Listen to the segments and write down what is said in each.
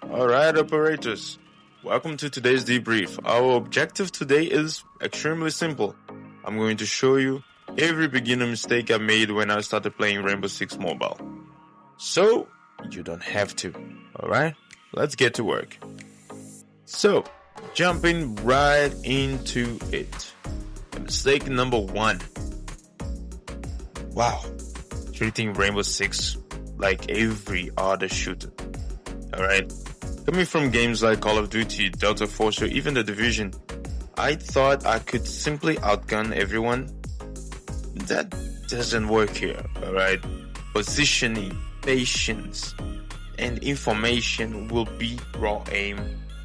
Alright, operators. Welcome to today's debrief. Our objective today is extremely simple. I'm going to show you every beginner mistake I made when I started playing Rainbow Six Mobile. So, you don't have to. Alright, let's get to work. So, jumping right into it. Mistake number 1. Wow, treating Rainbow Six like every other shooter. Alright, coming from games like Call of Duty, Delta Force, or even The Division, I thought I could simply outgun everyone. That doesn't work here, alright? Positioning, patience, and information will beat raw aim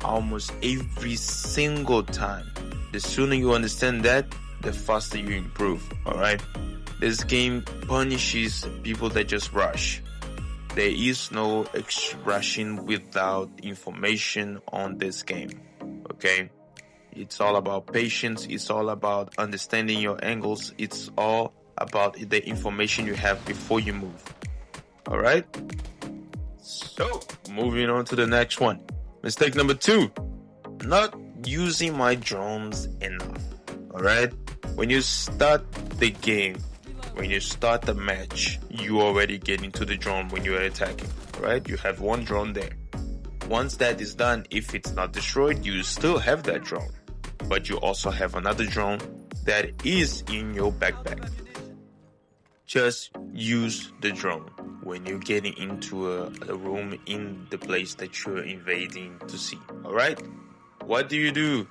almost every single time. The sooner you understand that, the faster you improve, alright? This game punishes people that just rush. There is no rushing without information on this game, okay? It's all about patience, it's all about understanding your angles, it's all about the information you have before you move, alright? So, moving on to the next one. Mistake number 2, not using my drones enough, alright? When you start the game, when you start the match, you already get into the drone when you are attacking, right? You have one drone there. Once that is done, if it's not destroyed, you still have that drone. But you also have another drone that is in your backpack. Just use the drone when you're getting into a room in the place that you're invading to see, alright? What do?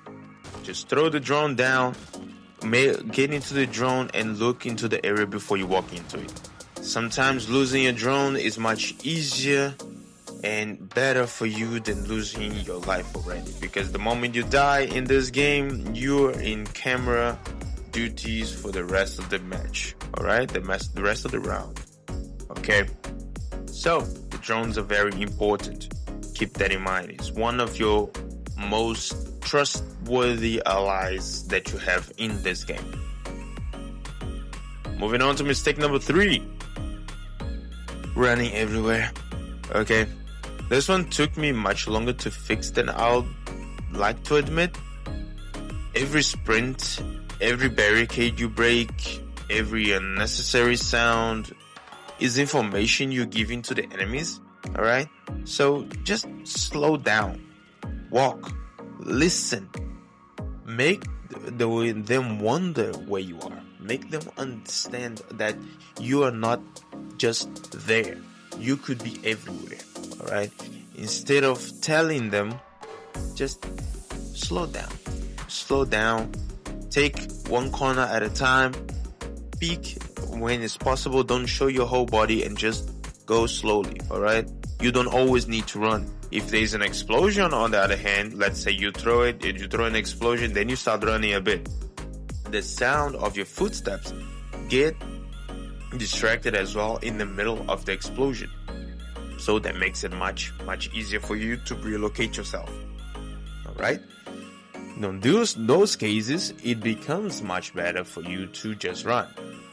Just throw the drone down. Get into the drone and look into the area before you walk into it. Sometimes losing a drone is much easier and better for you than losing your life already, because the moment you die in this game, you're in camera duties for the rest of the match, alright? The rest of the round, okay? So, the drones are very important. Keep that in mind. It's one of your most trustworthy allies that you have in this game. Moving on to mistake number 3. Running everywhere. Okay, this one took me much longer to fix than I'd like to admit. Every sprint, every barricade you break, every unnecessary sound is information you're giving to the enemies, alright? So just slow down. Walk, listen, make them wonder where you are. Make them understand that you are not just there. You could be everywhere, alright? Instead of telling them, just slow down. Slow down. Take one corner at a time. Peek when it's possible. Don't show your whole body and just go slowly, alright? You don't always need to run. If there's an explosion, on the other hand, let's say you throw an explosion, then you start running a bit. The sound of your footsteps get distracted as well in the middle of the explosion. So that makes it much easier for you to relocate yourself. Alright? Now, in those cases, it becomes much better for you to just run.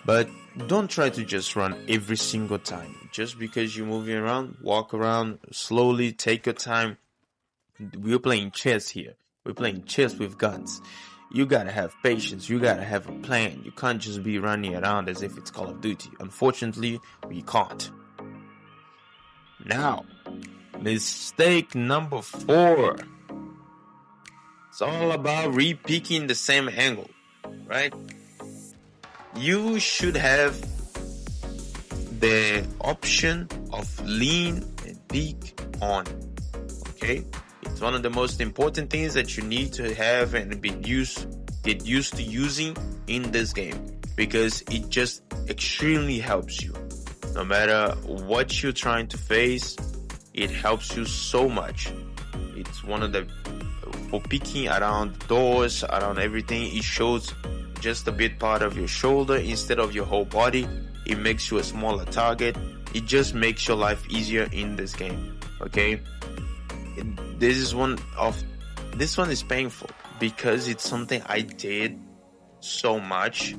But don't try to just run every single time. Just because you're moving around, walk around slowly, take your time. We're playing chess here. We're playing chess with guns. You gotta have patience. You gotta have a plan. You can't just be running around as if it's Call of Duty. Unfortunately, we can't. Now, mistake number 4. It's all about re-peeking the same angle, right? You should have the option of lean and peek on, okay? It's one of the most important things that you need to have and get used to using in this game, because it just extremely helps you. No matter what you're trying to face, it helps you so much. It's one of the, for peeking around doors, around everything, it shows just a bit part of your shoulder instead of your whole body. It makes you a smaller target. It just makes your life easier in this game, okay? This one is painful because it's something I did so much,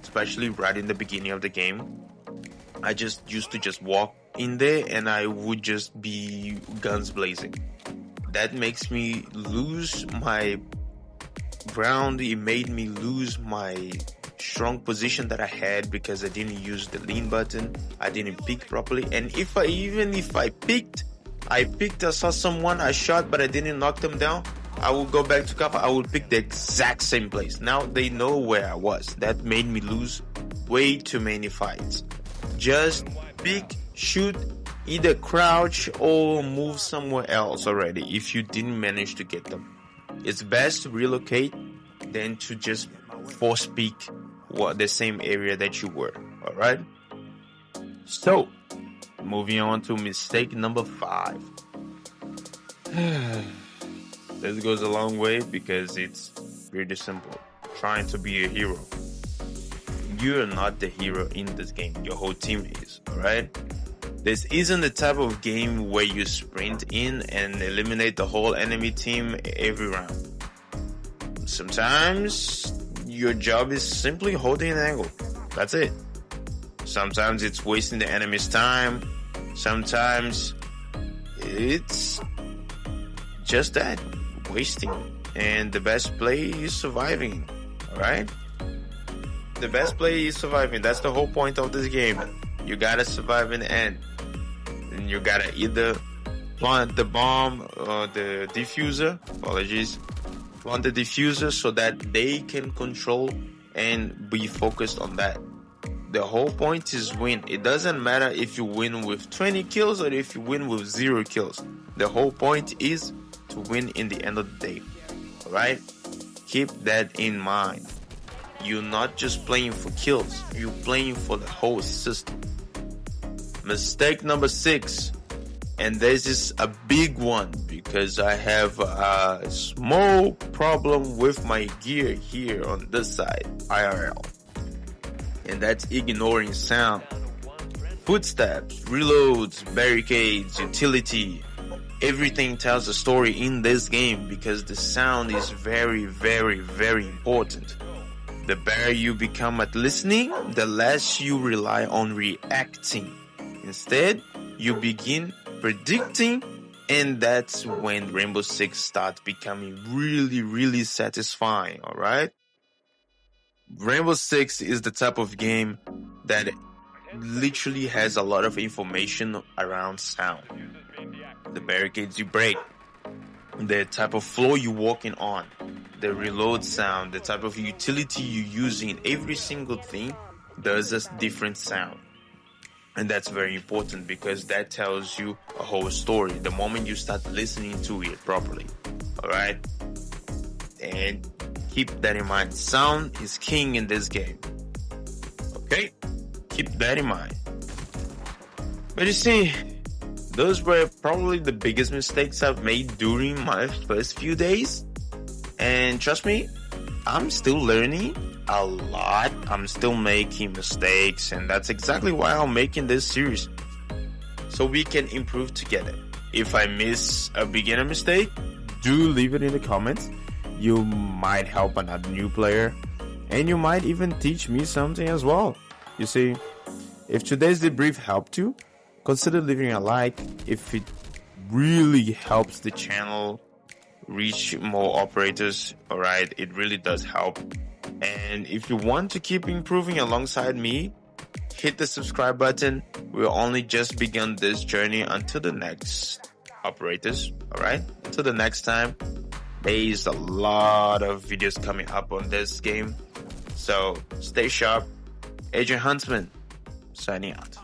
especially right in the beginning of the game. I just used to just walk in there and I would just be guns blazing. that makes me lose my ground. It made me lose my strong position that I had because I didn't use the lean button. I didn't pick properly. And if I picked, I saw someone, I shot, but I didn't knock them down, I will go back to cover. I will pick the exact same place. Now they know where I was. That made me lose way too many fights. Just pick, shoot, either crouch or move somewhere else already if you didn't manage to get them. It's best to relocate than to just force peek the same area that you were. Alright? So, moving on to mistake number 5. This goes a long way because it's really simple. Trying to be a hero. You're not the hero in this game. Your whole team is, alright? This isn't the type of game where you sprint in and eliminate the whole enemy team every round. Sometimes your job is simply holding an angle. That's it. Sometimes it's wasting the enemy's time. Sometimes it's just that, wasting. And the best play is surviving, alright? The best play is surviving. That's the whole point of this game. You gotta survive in the end. And you gotta either plant the bomb or the diffuser. Apologies. Plant the diffuser so that they can control and be focused on that. The whole point is win. It doesn't matter if you win with 20 kills or if you win with 0 kills. The whole point is to win in the end of the day. Alright? Keep that in mind. You're not just playing for kills. You're playing for the whole system. Mistake number 6. And this is a big one because I have a small problem with my gear here on this side, IRL. And that's ignoring sound. Footsteps, reloads, barricades, utility. Everything tells a story in this game because the sound is very, very, very important. The better you become at listening, the less you rely on reacting. Instead, you begin predicting, and that's when Rainbow Six starts becoming really, really satisfying, alright? Rainbow Six is the type of game that literally has a lot of information around sound. The barricades you break, the type of floor you're walking on, the reload sound, the type of utility you're using, every single thing does a different sound. And that's very important because that tells you a whole story the moment you start listening to it properly. Alright? And keep that in mind. Sound is king in this game. Okay? Keep that in mind. But you see, those were probably the biggest mistakes I've made during my first few days. And trust me, I'm still learning a lot. I'm still making mistakes, and that's exactly why I'm making this series, so we can improve together. If I miss a beginner mistake, do leave it in the comments. You might help another new player, and you might even teach me something as well. You see, if today's debrief helped you, consider leaving a like. If it really helps the channel reach more operators, alright, it really does help. And if you want to keep improving alongside me, hit the subscribe button. We'll only just begun this journey until the next operators, alright? Until the next time, there is a lot of videos coming up on this game. So stay sharp. Agent Huntsman, signing out.